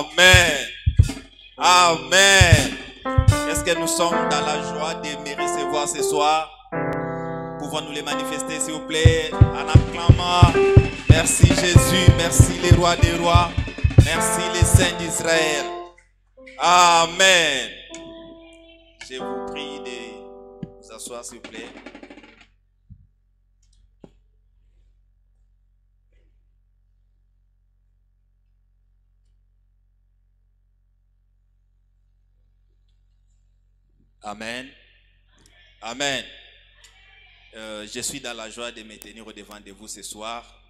Amen. Amen. Est-ce que nous sommes dans la joie de me recevoir ce soir? Pouvons-nous les manifester, s'il vous plaît, en acclamant. Merci Jésus, merci les rois des rois, merci les saints d'Israël. Amen. Je vous prie de vous asseoir, s'il vous plaît. Amen. Amen. Je suis dans la joie de me tenir au devant de vous ce soir.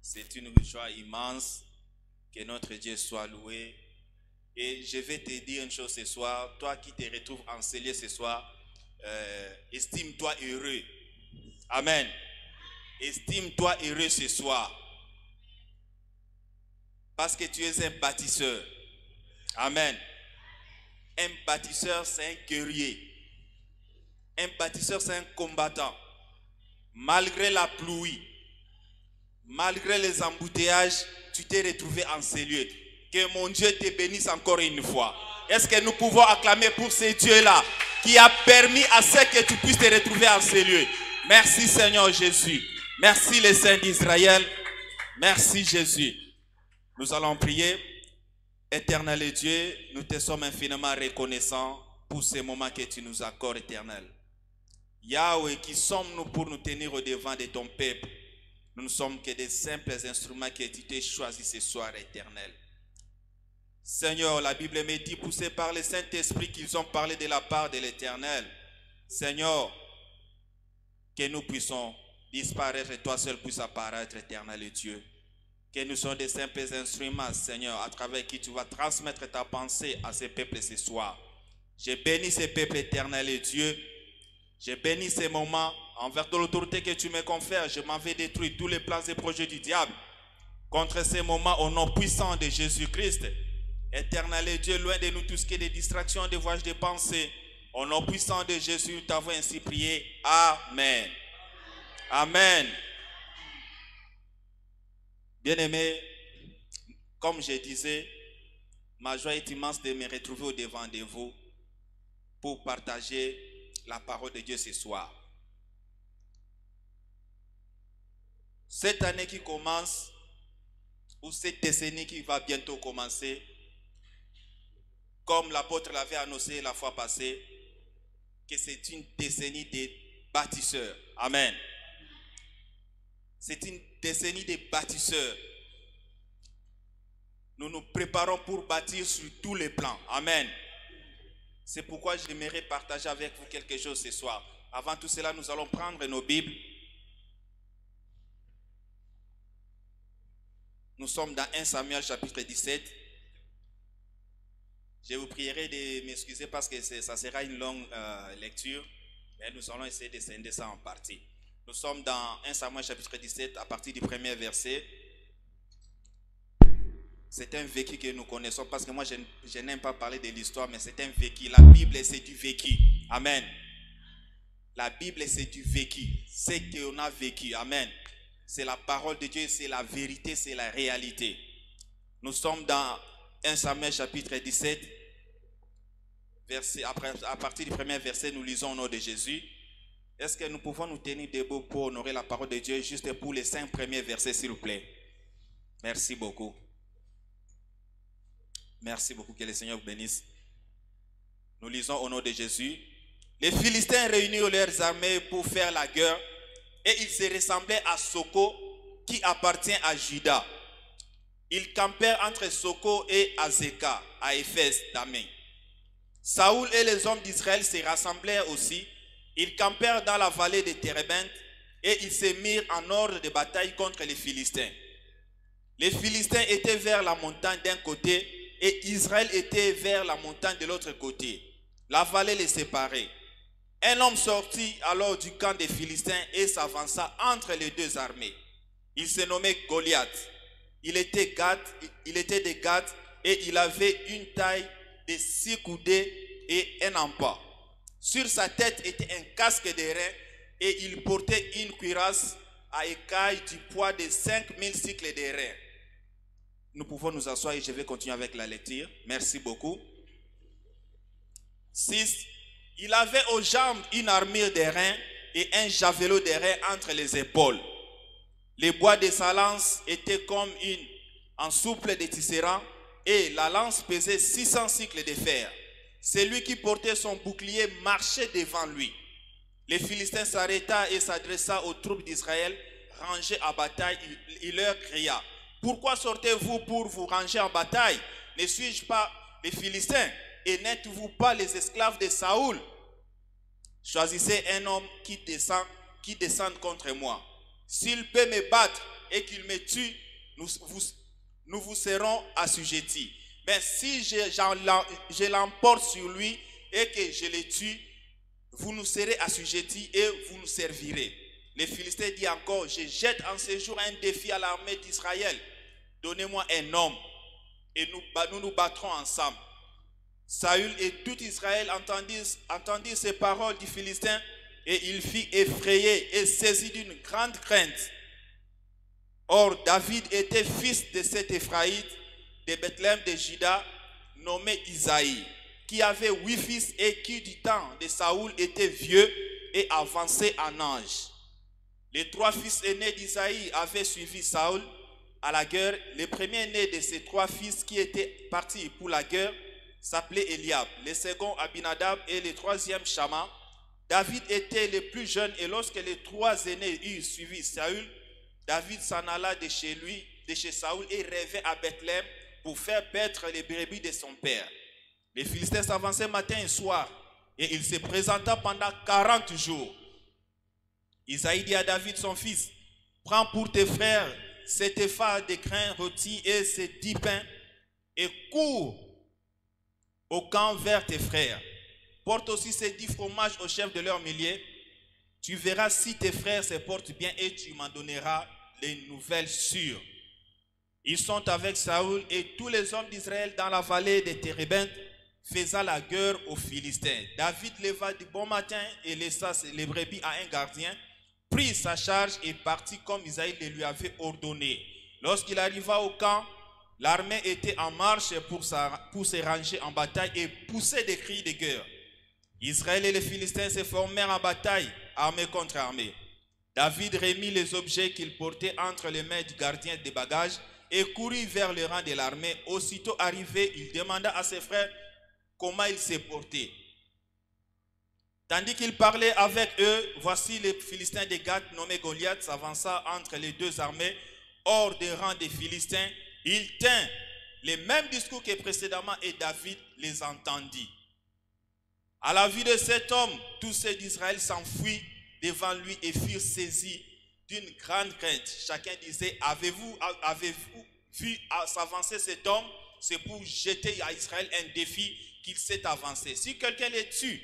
C'est une joie immense. Que notre Dieu soit loué. Et je vais te dire une chose ce soir. Toi qui te retrouves enseigné ce soir, estime-toi heureux. Amen. Estime-toi heureux ce soir. Parce que tu es un bâtisseur. Amen. Un bâtisseur, c'est un guerrier. Un bâtisseur, c'est un combattant. Malgré la pluie, malgré les embouteillages, tu t'es retrouvé en ces lieux. Que mon Dieu te bénisse encore une fois. Est-ce que nous pouvons acclamer pour ce Dieu-là qui a permis à ce que tu puisses te retrouver en ces lieux? Merci Seigneur Jésus. Merci les saints d'Israël. Merci Jésus. Nous allons prier. Éternel Dieu, nous te sommes infiniment reconnaissants pour ces moments que tu nous accordes, éternel. Yahweh, qui sommes-nous pour nous tenir au devant de ton peuple? Nous ne sommes que des simples instruments que tu t'es choisis ce soir, éternel. Seigneur, la Bible me dit, poussé par le Saint-Esprit, qu'ils ont parlé de la part de l'Éternel. Seigneur, que nous puissions disparaître et toi seul puisses apparaître, éternel Dieu. Que nous soyons des simples instruments, Seigneur, à travers qui tu vas transmettre ta pensée à ces peuples ce soir. Je bénis ces peuples, éternel Dieu. Je bénis ces moments envers de l'autorité que tu me confères. Je m'en vais détruire tous les plans et projets du diable contre ces moments au nom puissant de Jésus-Christ. Éternel Dieu, loin de nous tout ce qui est des distractions, des voyages de pensée. Au nom puissant de Jésus, nous t'avons ainsi prié. Amen. Amen. Bien-aimés, comme je disais, ma joie est immense de me retrouver au devant de vous pour partager la parole de Dieu ce soir. Cette année qui commence, ou cette décennie qui va bientôt commencer, comme l'apôtre l'avait annoncé la fois passée, que c'est une décennie des bâtisseurs. Amen. C'est une décennie des bâtisseurs. Nous nous préparons pour bâtir sur tous les plans. Amen. C'est pourquoi j'aimerais partager avec vous quelque chose ce soir. Avant tout cela, nous allons prendre nos Bibles. Nous sommes dans 1 Samuel chapitre 17. Je vous prierai de m'excuser parce que ça sera une longue lecture. Mais nous allons essayer de scinder ça en partie. Nous sommes dans 1 Samuel chapitre 17 à partir du premier verset. C'est un vécu que nous connaissons parce que moi je n'aime pas parler de l'histoire, mais c'est un vécu. La Bible c'est du vécu. Amen. La Bible c'est du vécu. C'est qu'on a vécu. Amen. C'est la parole de Dieu, c'est la vérité, c'est la réalité. Nous sommes dans 1 Samuel chapitre 17. À partir du premier verset, nous lisons au nom de Jésus. Est-ce que nous pouvons nous tenir debout pour honorer la parole de Dieu juste pour les 5 premiers versets, s'il vous plaît? Merci beaucoup. Merci beaucoup, que le Seigneur vous bénisse. Nous lisons au nom de Jésus. Les Philistins réunirent leurs armées pour faire la guerre et ils se ressemblaient à Soko qui appartient à Juda. Ils campèrent entre Soko et Azeka à Éphèse d'Amen. Saoul et les hommes d'Israël se rassemblèrent aussi. Ils campèrent dans la vallée de Térébenthe et ils se mirent en ordre de bataille contre les Philistins. Les Philistins étaient vers la montagne d'un côté et Israël était vers la montagne de l'autre côté. La vallée les séparait. Un homme sortit alors du camp des Philistins et s'avança entre les deux armées. Il se nommait Goliath. Il était de Gath et il avait une taille de 6 coudées et un empas. Sur sa tête était un casque d'airain et il portait une cuirasse à écailles du poids de 5000 cycles d'airain. Nous pouvons nous asseoir et je vais continuer avec la lecture. Merci beaucoup. 6. Il avait aux jambes une armure d'airain et un javelot d'airain entre les épaules. Les bois de sa lance étaient comme en souple de tisserand et la lance pesait 600 cycles de fer. Celui qui portait son bouclier marchait devant lui. Les Philistins s'arrêta et s'adressa aux troupes d'Israël rangées en bataille. Il leur cria: pourquoi sortez-vous pour vous ranger en bataille? Ne suis-je pas les Philistins et n'êtes-vous pas les esclaves de Saoul? Choisissez un homme qui descende contre moi. S'il peut me battre et qu'il me tue, nous vous serons assujettis. Mais si je l'emporte sur lui et que je le tue, vous nous serez assujettis et vous nous servirez. Les Philistins disent encore: je jette en ce jour un défi à l'armée d'Israël. Donnez-moi un homme et nous battrons ensemble. Saül et tout Israël entendirent ces paroles du Philistin et il fut effrayé et saisi d'une grande crainte. Or, David était fils de cet Éphraïte de Bethléem de Juda, nommé Isaïe, qui avait 8 fils et qui du temps de Saoul était vieux et avancé en âge. Les 3 fils aînés d'Isaïe avaient suivi Saoul à la guerre. Le premier-né de ces 3 fils qui étaient partis pour la guerre s'appelait Eliab, le second Abinadab et le troisième Shama. David était le plus jeune et lorsque les 3 aînés eurent suivi Saül, David s'en alla de chez Saoul et rêvait à Bethléem pour faire paître les brebis de son père. Les Philistins s'avançaient matin et soir et il se présenta pendant 40 jours. Isaïe dit à David son fils: prends pour tes frères cet épha de grains rôtis et ces 10 pains et cours au camp vers tes frères. Porte aussi ces 10 fromages au chef de leur millier. Tu verras si tes frères se portent bien et tu m'en donneras les nouvelles sûres. Ils sont avec Saoul et tous les hommes d'Israël dans la vallée de Térébinthe, faisant la guerre aux Philistins. David leva du bon matin et laissa les brebis à un gardien, prit sa charge et partit comme Isaïe le lui avait ordonné. Lorsqu'il arriva au camp, l'armée était en marche pour se ranger en bataille et poussait des cris de guerre. Israël et les Philistins se formèrent en bataille, armée contre armée. David remit les objets qu'il portait entre les mains du gardien des bagages et courut vers le rang de l'armée. Aussitôt arrivé, il demanda à ses frères comment ils se portaient. Tandis qu'il parlait avec eux, voici les Philistins de Gath, nommé Goliath, s'avança entre les 2 armées, hors des rangs des Philistins. Il tint les mêmes discours que précédemment et David les entendit. À la vue de cet homme, tous ceux d'Israël s'enfuirent devant lui et furent saisis d'une grande crainte. Chacun disait: avez-vous vu s'avancer cet homme? C'est pour jeter à Israël un défi qu'il s'est avancé. Si quelqu'un les tue,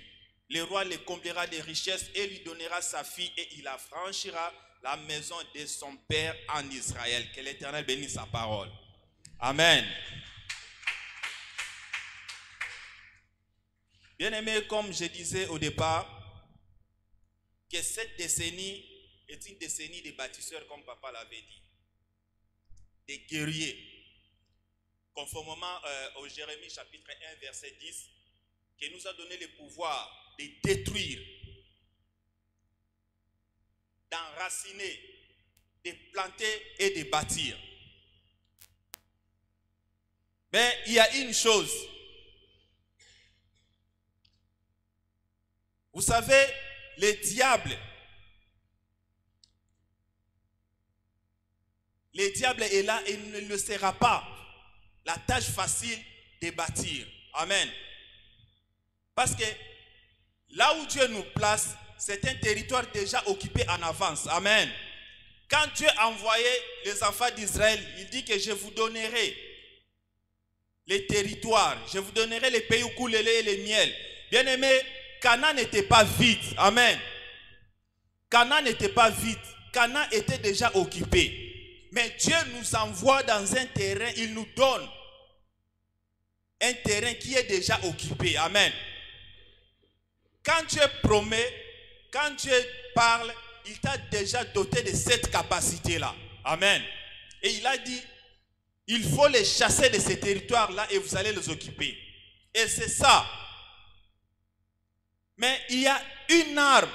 le roi les comblera de richesses et lui donnera sa fille et il affranchira la maison de son père en Israël. Que l'Éternel bénisse sa parole. Amen. Bien-aimés, comme je disais au départ, que cette décennie est une décennie de bâtisseurs, comme papa l'avait dit, des guerriers, conformément au Jérémie chapitre 1 verset 10, qui nous a donné le pouvoir de détruire, d'enraciner, de planter et de bâtir. Mais il y a une chose. Vous savez, le diable est là et ne le sera pas la tâche facile de bâtir. Amen. Parce que là où Dieu nous place, c'est un territoire déjà occupé en avance. Amen. Quand Dieu a envoyé les enfants d'Israël, il dit que je vous donnerai les territoires, je vous donnerai les pays où coule le lait et le miel. Bien aimé, Canaan n'était pas vide. Amen. Canaan n'était pas vide. Canaan était déjà occupé. Mais Dieu nous envoie dans un terrain, il nous donne un terrain qui est déjà occupé. Amen. Quand Dieu promet, quand Dieu parle, il t'a déjà doté de cette capacité-là. Amen. Et il a dit, Il faut les chasser de ces territoires-là et vous allez les occuper. Et c'est ça. Mais il y a une arme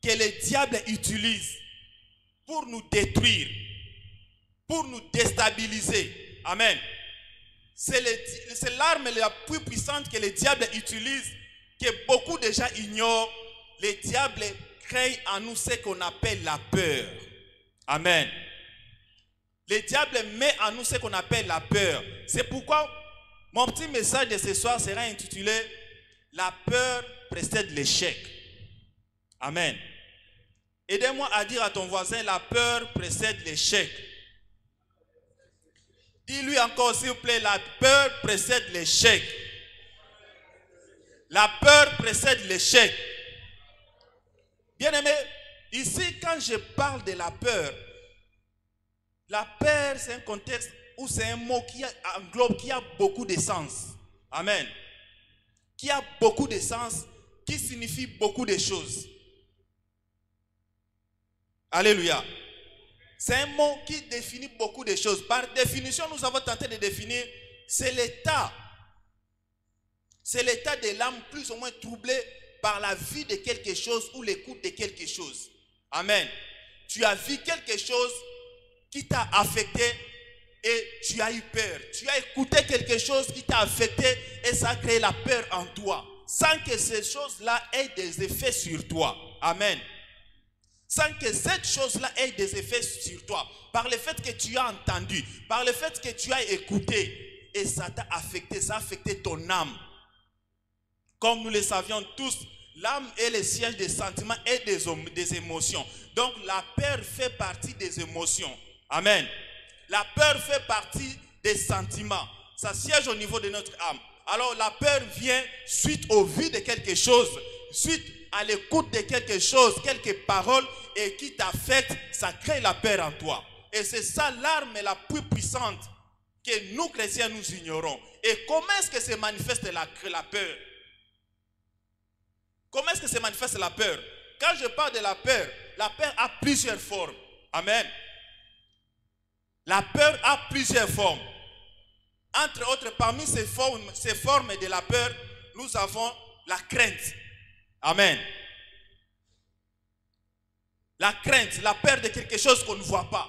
que le diable utilise pour nous détruire, pour nous déstabiliser. Amen. C'est l'arme la plus puissante que le diable utilise, que beaucoup de gens ignorent. Le diable crée en nous ce qu'on appelle la peur. Amen. Le diable met en nous ce qu'on appelle la peur. C'est pourquoi mon petit message de ce soir sera intitulé « La peur précède l'échec ». Amen. Aidez-moi à dire à ton voisin, la peur précède l'échec. Dis-lui encore s'il vous plaît, la peur précède l'échec. La peur précède l'échec. Bien-aimé, ici quand je parle de la peur c'est un contexte où c'est un mot qui englobe, qui a beaucoup de sens. Amen. Qui a beaucoup de sens, qui signifie beaucoup de choses. Alléluia. C'est un mot qui définit beaucoup de choses. Par définition, nous avons tenté de définir, c'est l'état. C'est l'état de l'âme plus ou moins troublé par la vie de quelque chose ou l'écoute de quelque chose. Amen. Tu as vu quelque chose qui t'a affecté et tu as eu peur. Tu as écouté quelque chose qui t'a affecté et ça a créé la peur en toi. Sans que ces choses-là aient des effets sur toi. Amen. Sans que cette chose-là ait des effets sur toi. Par le fait que tu as entendu, par le fait que tu as écouté et ça t'a affecté, ça a affecté ton âme. Comme nous le savions tous, l'âme est le siège des sentiments et des émotions. Donc la peur fait partie des émotions. Amen. La peur fait partie des sentiments. Ça siège au niveau de notre âme. Alors la peur vient suite au vu de quelque chose, suite à l'écoute de quelque chose, quelques paroles et qui t'affectent, ça crée la peur en toi. Et c'est ça l'arme la plus puissante que nous chrétiens nous ignorons. Et comment est-ce que se manifeste la peur? Comment est-ce que se manifeste la peur? Quand je parle de la peur a plusieurs formes. Amen. La peur a plusieurs formes. Entre autres, parmi ces formes de la peur, nous avons la crainte. Amen. La crainte, la peur de quelque chose qu'on ne voit pas.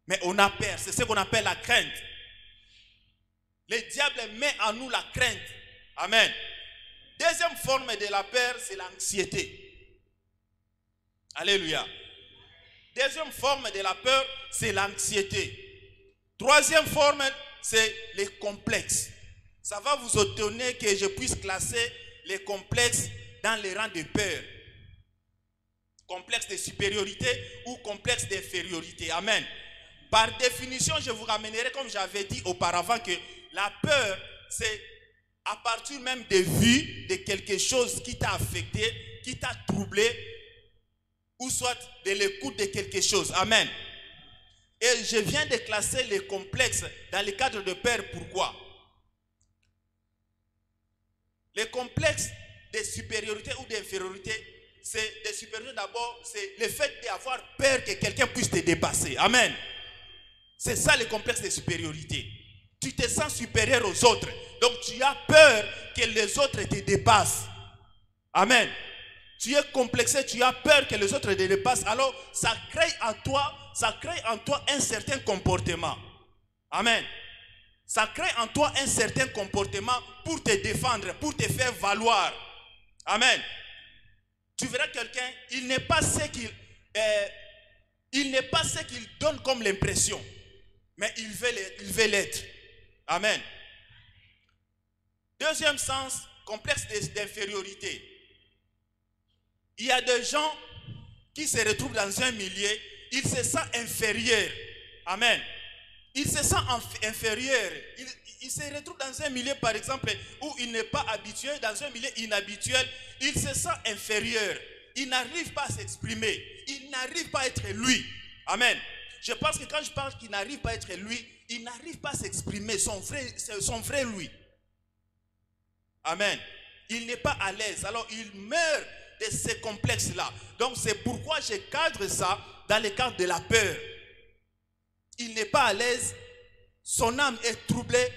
Mais on a peur, c'est ce qu'on appelle la crainte. Le diable met en nous la crainte. Amen. Deuxième forme de la peur, c'est l'anxiété. Alléluia. Deuxième forme de la peur, c'est l'anxiété. Troisième forme, c'est les complexes. Ça va vous étonner que je puisse classer les complexes dans les rangs de peur. Complexe de supériorité ou complexe d'infériorité. Amen. Par définition, je vous ramènerai, comme j'avais dit auparavant, que la peur, c'est à partir même de vue de quelque chose qui t'a affecté, qui t'a troublé, ou soit de l'écoute de quelque chose. Amen. Et je viens de classer les complexes dans le cadre de peur. Pourquoi? Les complexes de supériorité ou d'infériorité, c'est de supériorité d'abord, c'est le fait d'avoir peur que quelqu'un puisse te dépasser. Amen. C'est ça le complexe de supériorité. Tu te sens supérieur aux autres. Donc tu as peur que les autres te dépassent. Amen. Tu es complexé, tu as peur que les autres te dépassent. Alors ça crée en toi un certain comportement. Amen. Ça crée en toi un certain comportement pour te défendre, pour te faire valoir. Amen. Tu verras quelqu'un, il n'est pas ce qu'il donne comme l'impression, mais il veut l'être. Amen. Deuxième sens, complexe d'infériorité. Il y a des gens qui se retrouvent dans un milieu, ils se sentent inférieurs. Amen. Il se sent inférieur. Il se retrouve dans un milieu, par exemple, où il n'est pas habitué, dans un milieu inhabituel, il se sent inférieur. Il n'arrive pas à s'exprimer. Il n'arrive pas à être lui. Amen. Je pense que quand je parle qu'il n'arrive pas à être lui, il n'arrive pas à s'exprimer, son vrai lui. Amen. Il n'est pas à l'aise. Alors il meurt de ces complexes-là. Donc c'est pourquoi je cadre ça dans le cadre de la peur. Il n'est pas à l'aise son âme est troublée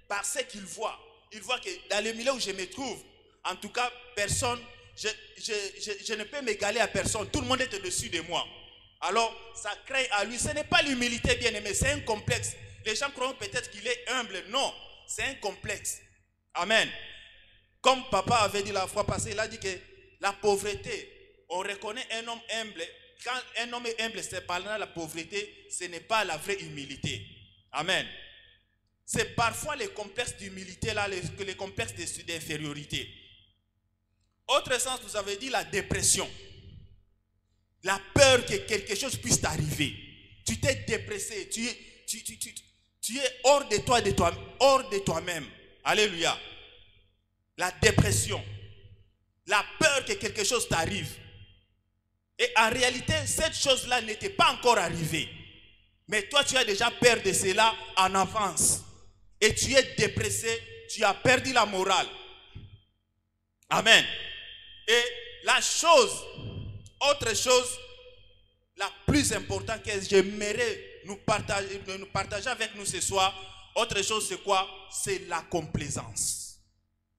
par ce qu'il voit. Il voit que dans le milieu où je me trouve, en tout cas, personne, je ne peux m'égaler à personne. Tout le monde est au-dessus de moi. Alors, ça crée à lui. Ce n'est pas l'humilité, bien aimé, c'est un complexe. Les gens croient peut-être qu'il est humble. Non, c'est un complexe. Amen. Comme papa avait dit la fois passée, il a dit que la pauvreté, on reconnaît un homme humble. Quand un homme est humble, c'est par là la pauvreté, ce n'est pas la vraie humilité. Amen. C'est parfois les complexes d'humilité, là, les complexes d'infériorité. Autre sens, vous avez dit la dépression. La peur que quelque chose puisse t'arriver. Tu t'es dépressé, tu es hors de toi-même. Alléluia. La dépression. La peur que quelque chose t'arrive. Et en réalité, cette chose-là n'était pas encore arrivée. Mais toi, tu as déjà peur de cela en avance. Et tu es dépressé, tu as perdu la morale. Amen. Et la chose, autre chose, la plus importante que j'aimerais nous partager avec nous ce soir, autre chose c'est quoi? C'est la complaisance.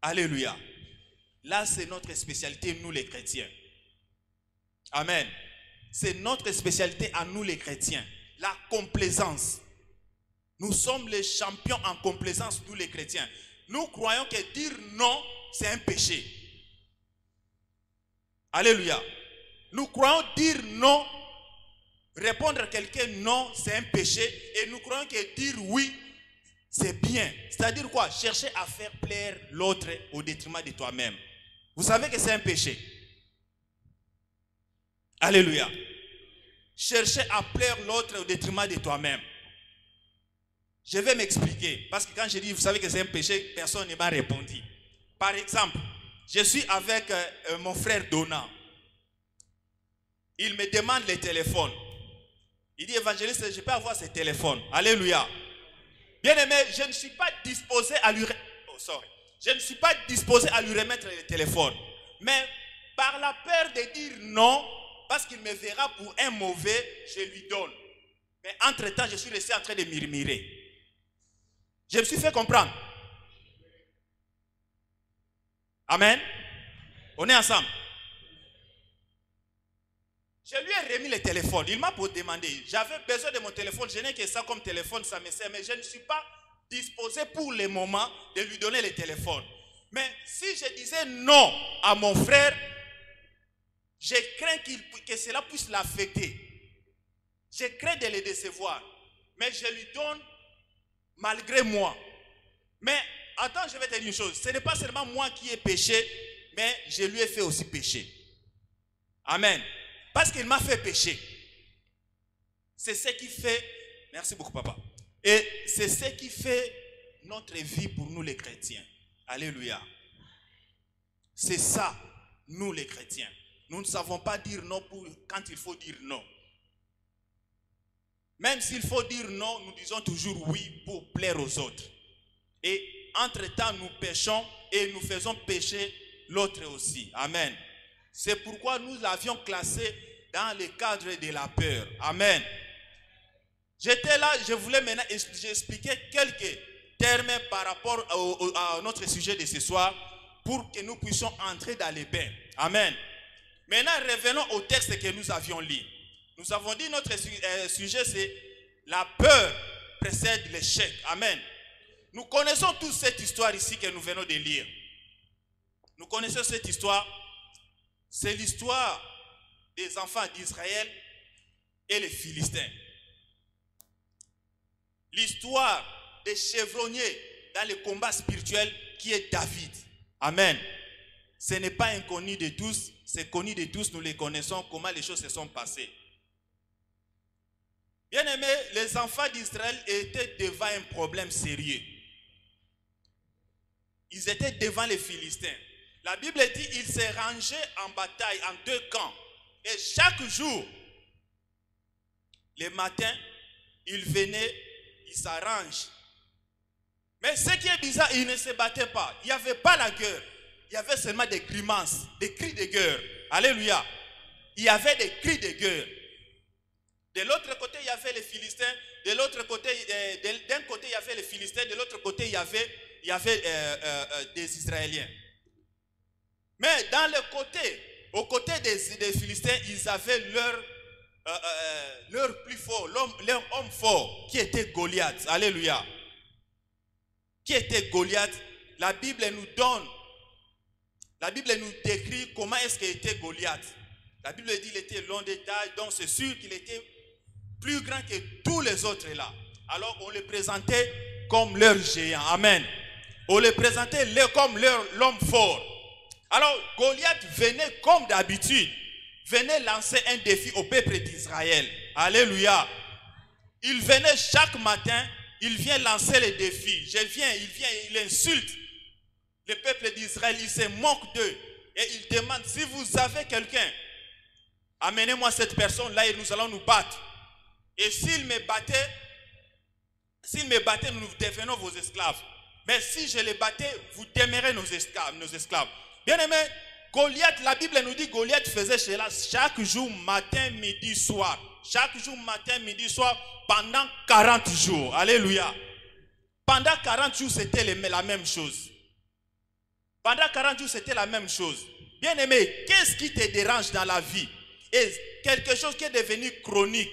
Alléluia. Là, c'est notre spécialité, nous les chrétiens. Amen. C'est notre spécialité à nous les chrétiens. La complaisance. Nous sommes les champions en complaisance, nous les chrétiens. Nous croyons que dire non, c'est un péché. Alléluia. Nous croyons dire non, répondre à quelqu'un non, c'est un péché. Et nous croyons que dire oui, c'est bien. C'est-à-dire quoi? Chercher à faire plaire l'autre au détriment de toi-même. Vous savez que c'est un péché. Alléluia. Chercher à plaire l'autre au détriment de toi-même. Je vais m'expliquer. Parce que quand je dis, vous savez que c'est un péché, personne ne m'a répondu. Par exemple, je suis avec mon frère Donat. Il me demande le téléphone. Il dit, évangéliste, je peux avoir ce téléphone. Alléluia. Bien aimé, je ne suis pas disposé à lui... Je ne suis pas disposé à lui remettre le téléphone. Mais par la peur de dire non, parce qu'il me verra pour un mauvais, je lui donne. Mais entre-temps, je suis resté en train de murmurer. Je me suis fait comprendre. Amen. On est ensemble. Je lui ai remis le téléphone. Il m'a demandé. J'avais besoin de mon téléphone. Je n'ai que ça comme téléphone, ça me sert. Mais je ne suis pas disposé pour le moment de lui donner le téléphone. Mais si je disais non à mon frère, je crains que cela puisse l'affecter. Je crains de le décevoir. Mais je lui donne malgré moi. Mais attends, je vais te dire une chose. Ce n'est pas seulement moi qui ai péché, mais je lui ai fait aussi pécher. Amen. Parce qu'il m'a fait pécher. C'est ce qui fait... Merci beaucoup, papa. Et c'est ce qui fait notre vie pour nous les chrétiens. Alléluia. C'est ça, nous les chrétiens. Nous ne savons pas dire non quand il faut dire non. Même s'il faut dire non, nous disons toujours oui pour plaire aux autres. Et entre-temps, nous péchons et nous faisons pécher l'autre aussi. Amen. C'est pourquoi nous l'avions classé dans le cadre de la peur. Amen. J'étais là, je voulais maintenant expliquer quelques termes par rapport à notre sujet de ce soir pour que nous puissions entrer dans les bains. Amen. Maintenant, revenons au texte que nous avions lu. Nous avons dit notre sujet, c'est la peur précède l'échec. Amen. Nous connaissons tous cette histoire ici que nous venons de lire. Nous connaissons cette histoire. C'est l'histoire des enfants d'Israël et les Philistins. L'histoire des chevronniers dans le combat spirituel qui est David. Amen. Ce n'est pas inconnu de tous, c'est connu de tous, nous les connaissons, comment les choses se sont passées. Bien aimé, les enfants d'Israël étaient devant un problème sérieux. Ils étaient devant les Philistins. La Bible dit qu'ils se rangeaient en bataille en deux camps. Et chaque jour, le matin, ils venaient, ils s'arrangent. Mais ce qui est bizarre, ils ne se battaient pas. Il n'y avait pas la guerre. Il y avait seulement des grimaces, des cris de guerre. Alléluia. Il y avait des cris de guerre. De l'autre côté, il y avait les Philistins. De l'autre côté, d'un côté, il y avait les Philistins. De l'autre côté, il y avait des Israéliens. Mais dans le côté, aux côtés des Philistins, ils avaient leur plus fort, leur homme fort, qui était Goliath. Alléluia. Qui était Goliath? La Bible nous décrit comment est-ce qu'était Goliath. La Bible dit qu'il était long de taille, donc c'est sûr qu'il était plus grand que tous les autres là. Alors on le présentait comme leur géant. Amen. On le présentait comme l'homme fort. Alors Goliath venait comme d'habitude, venait lancer un défi au peuple d'Israël. Alléluia. Il venait chaque matin, il vient lancer les défis. Il insulte le peuple d'Israël, il se moque d'eux. Et il demande, si vous avez quelqu'un, amenez-moi cette personne-là et nous allons nous battre. Et s'il me battait, nous devenons vos esclaves. Mais si je les battais, vous demeurez nos esclaves. Bien aimé, Goliath, la Bible nous dit, Goliath faisait cela chaque jour, matin, midi, soir. Chaque jour, matin, midi, soir, pendant 40 jours. Alléluia. Pendant 40 jours, c'était la même chose. Pendant 40 jours, c'était la même chose. Bien aimé, qu'est-ce qui te dérange dans la vie? Et quelque chose qui est devenu chronique.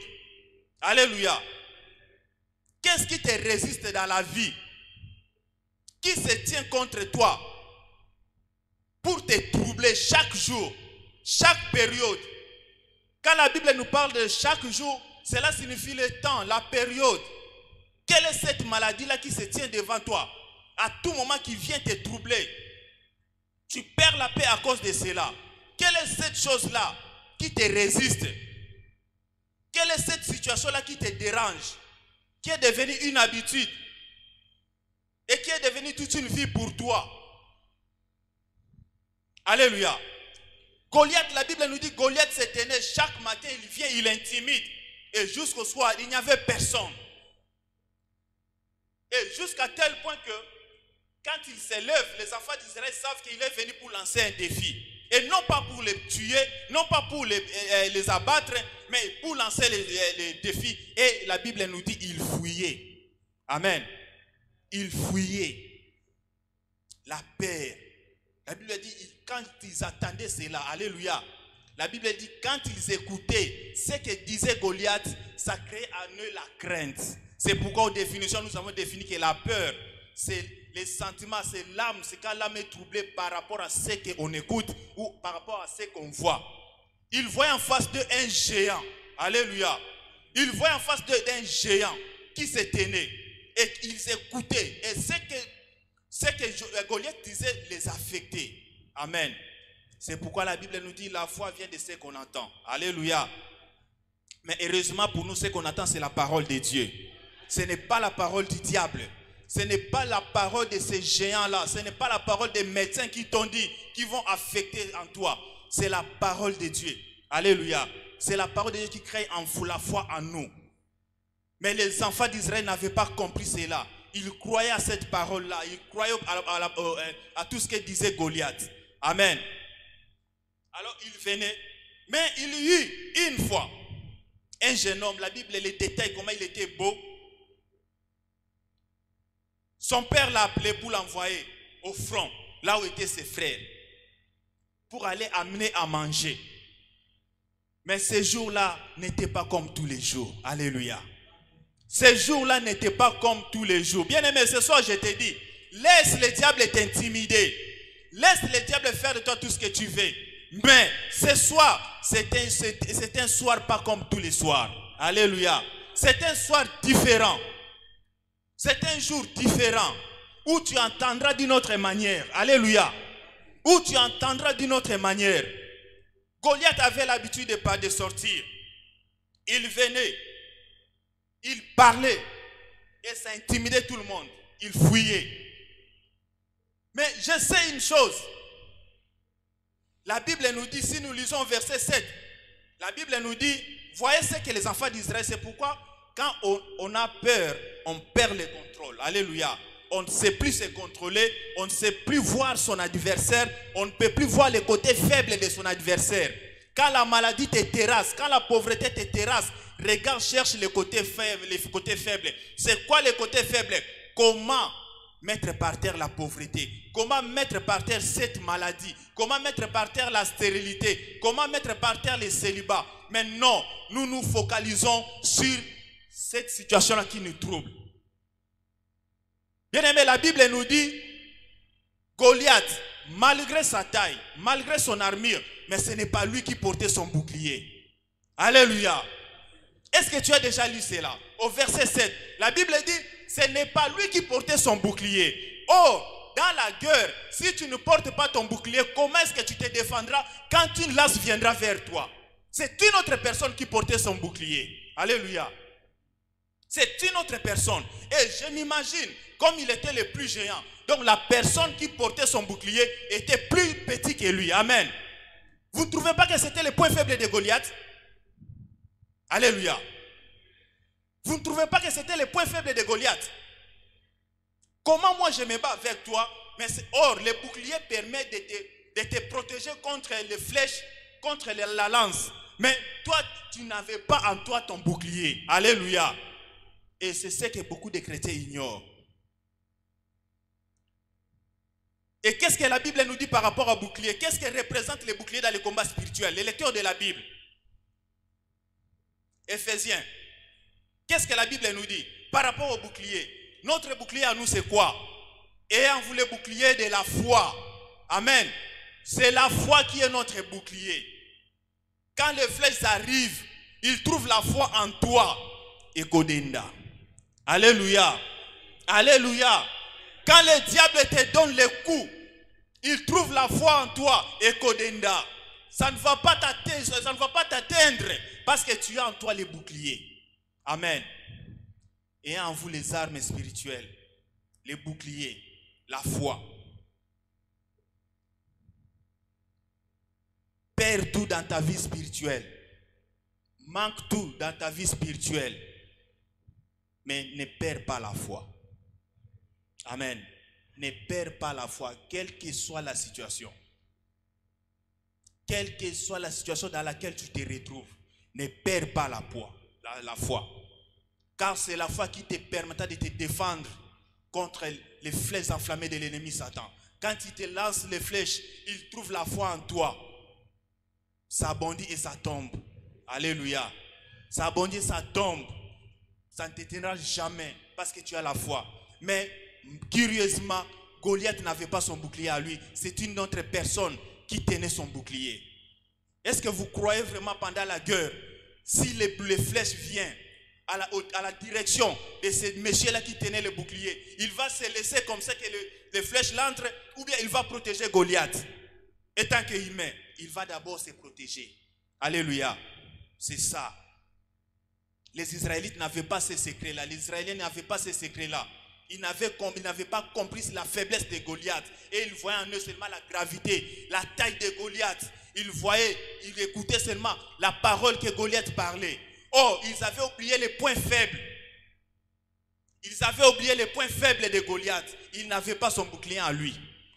Alléluia. Qu'est-ce qui te résiste dans la vie? Qui se tient contre toi pour te troubler chaque jour, chaque période? Quand la Bible nous parle de chaque jour, cela signifie le temps, la période. Quelle est cette maladie-là qui se tient devant toi? À tout moment qui vient te troubler. Tu perds la paix à cause de cela. Quelle est cette chose-là qui te résiste? Quelle est cette situation-là qui te dérange? Qui est devenue une habitude? Et qui est devenue toute une vie pour toi? Alléluia. Goliath, la Bible nous dit, Goliath se tenait chaque matin, il vient, il intimide. Et jusqu'au soir, il n'y avait personne. Et jusqu'à tel point que, quand il se lève, les enfants d'Israël savent qu'il est venu pour lancer un défi. Et non pas pour les tuer, non pas pour les abattre, mais pour lancer les défis. Et la Bible nous dit, il fuyait. Amen. Il fuyait. La peur. La Bible dit, quand ils attendaient cela, alléluia. La Bible dit, quand ils écoutaient ce que disait Goliath, ça créait en eux la crainte. C'est pourquoi, aux définitions, nous avons défini que la peur, c'est les sentiments, c'est l'âme, c'est quand l'âme est troublée par rapport à ce qu'on écoute ou par rapport à ce qu'on voit. Il voyait en face d'eux un géant. Alléluia. Il voyait en face d'eux un géant qui se tenait. Et ils écoutaient. Et ce que Goliath disait les affectait. Amen. C'est pourquoi la Bible nous dit la foi vient de ce qu'on entend. Alléluia. Mais heureusement pour nous, ce qu'on entend, c'est la parole de Dieu. Ce n'est pas la parole du diable. Ce n'est pas la parole de ces géants-là. Ce n'est pas la parole des médecins qui t'ont dit, qui vont affecter en toi. C'est la parole de Dieu. Alléluia. C'est la parole de Dieu qui crée la foi en nous. Mais les enfants d'Israël n'avaient pas compris cela. Ils croyaient à cette parole-là. Ils croyaient à tout ce que disait Goliath. Amen. Alors il venait. Mais il y eut une fois un jeune homme. La Bible les détaille comment il était beau. Son père l'a appelé pour l'envoyer au front, là où étaient ses frères, pour aller amener à manger. Mais ces jours-là n'étaient pas comme tous les jours. Alléluia. Ces jours-là n'étaient pas comme tous les jours. Bien-aimé, ce soir, je te dis, laisse le diable t'intimider. Laisse le diable faire de toi tout ce que tu veux. Mais ce soir, c'est un soir pas comme tous les soirs. Alléluia. C'est un soir différent. C'est un jour différent où tu entendras d'une autre manière. Alléluia. Où tu entendras d'une autre manière. Goliath avait l'habitude de sortir. Il venait. Il parlait. Et ça intimidait tout le monde. Il fuyait. Mais je sais une chose. La Bible nous dit, si nous lisons verset 7, la Bible nous dit, voyez ce que les enfants d'Israël, c'est pourquoi quand on a peur, on perd le contrôle. Alléluia. On ne sait plus se contrôler, on ne sait plus voir son adversaire, on ne peut plus voir les côtés faibles de son adversaire. Quand la maladie te terrasse, quand la pauvreté te terrasse, regarde, cherche les côtés faibles. Les côtés faibles. C'est quoi les côtés faibles? Comment mettre par terre la pauvreté? Comment mettre par terre cette maladie? Comment mettre par terre la stérilité? Comment mettre par terre les célibats? Mais non, nous nous focalisons sur cette situation-là qui nous trouble. Bien aimé, la Bible nous dit, Goliath, malgré sa taille, malgré son armure, mais ce n'est pas lui qui portait son bouclier. Alléluia. Est-ce que tu as déjà lu cela? Au verset 7, la Bible dit, ce n'est pas lui qui portait son bouclier. Or, dans la guerre, si tu ne portes pas ton bouclier, comment est-ce que tu te défendras quand une lance viendra vers toi? C'est une autre personne qui portait son bouclier. Alléluia. C'est une autre personne. Et je m'imagine, comme il était le plus géant, donc la personne qui portait son bouclier était plus petit que lui. Amen. Vous ne trouvez pas que c'était le point faible de Goliath? Alléluia. Vous ne trouvez pas que c'était le point faible de Goliath? Comment moi je me bats avec toi? Mais or, le bouclier permet de te protéger contre les flèches, contre la lance. Mais toi, tu n'avais pas en toi ton bouclier. Alléluia. Et c'est ce que beaucoup de chrétiens ignorent. Et qu'est-ce que la Bible nous dit par rapport au bouclier? Qu'est-ce que représente le bouclier dans les combats spirituels? Les lecteurs de la Bible. Éphésiens. Qu'est-ce que la Bible nous dit par rapport au bouclier? Notre bouclier à nous, c'est quoi? Ayant vous le bouclier de la foi. Amen. C'est la foi qui est notre bouclier. Quand les flèches arrivent, ils trouvent la foi en toi. Et Kodenda. Alléluia. Alléluia. Quand le diable te donne les coups, il trouve la foi en toi. Et Kodenda. Ça ne va pas t'atteindre parce que tu as en toi les boucliers. Amen. Et en vous les armes spirituelles, les boucliers, la foi. Perds tout dans ta vie spirituelle. Manque tout dans ta vie spirituelle. Mais ne perds pas la foi. Amen. Ne perds pas la foi, quelle que soit la situation. Quelle que soit la situation dans laquelle tu te retrouves, ne perds pas la foi. Car c'est la foi qui te permettra de te défendre contre les flèches enflammées de l'ennemi Satan. Quand il te lance les flèches, il trouve la foi en toi. Ça bondit et ça tombe. Alléluia. Ça bondit et ça tombe. Ça ne t'éteindra jamais parce que tu as la foi. Mais curieusement, Goliath n'avait pas son bouclier à lui. C'est une autre personne qui tenait son bouclier. Est-ce que vous croyez vraiment pendant la guerre, si les flèches viennent à la direction de ce monsieur-là qui tenait le bouclier, il va se laisser comme ça que les flèches l'entrent, ou bien il va protéger Goliath? Étant qu'humain, il va d'abord se protéger. Alléluia. C'est ça. Les Israélites n'avaient pas ces secrets-là. Les Israéliens n'avaient pas ces secrets-là. Ils n'avaient pas compris la faiblesse de Goliath. Et ils voyaient en eux seulement la gravité, la taille de Goliath. Ils écoutaient seulement la parole que Goliath parlait. Oh, ils avaient oublié les points faibles. Ils avaient oublié les points faibles de Goliath. Il n'avait pas son bouclier en lui.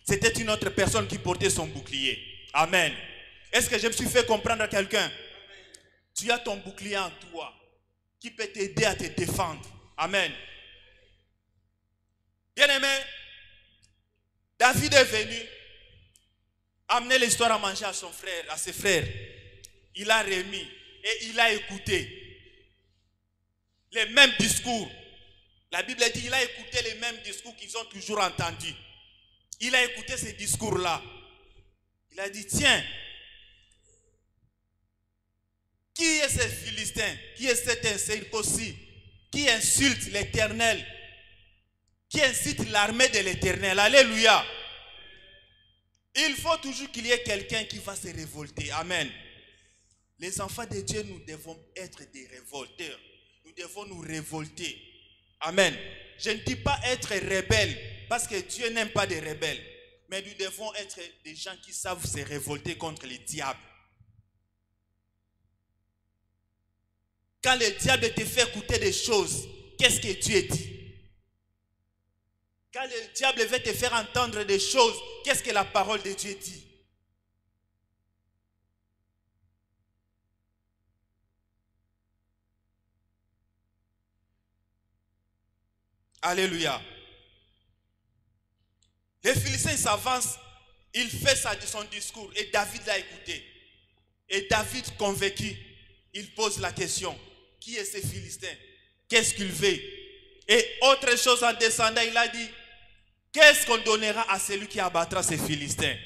C'était une autre personne qui portait son bouclier. Amen. Est-ce que je me suis fait comprendre à quelqu'un? Tu as ton bouclier en toi qui peut t'aider à te défendre. Amen. Bien-aimé, David est venu amener l'histoire à manger à son frère, à ses frères. Il a remis et il a écouté les mêmes discours. La Bible dit qu'il a écouté les mêmes discours qu'ils ont toujours entendus. Il a écouté ces discours-là. Il a dit, tiens, qui est ce Philistin? Qui est cet incirconcis qui insulte l'Éternel? Qui incite l'armée de l'Éternel? Alléluia. Il faut toujours qu'il y ait quelqu'un qui va se révolter. Amen. Les enfants de Dieu, nous devons être des révolteurs. Nous devons nous révolter. Amen. Je ne dis pas être rebelle, parce que Dieu n'aime pas des rebelles. Mais nous devons être des gens qui savent se révolter contre les diables. Quand le diable te fait écouter des choses, qu'est-ce que Dieu dit? Quand le diable veut te faire entendre des choses, qu'est-ce que la parole de Dieu dit? Alléluia. Les Philistins s'avancent, il fait son discours et David l'a écouté. Et David convaincu, il pose la question, qui est ce Philistin? Qu'est-ce qu'il veut? Et autre chose en descendant, il a dit, qu'est-ce qu'on donnera à celui qui abattra ces Philistins?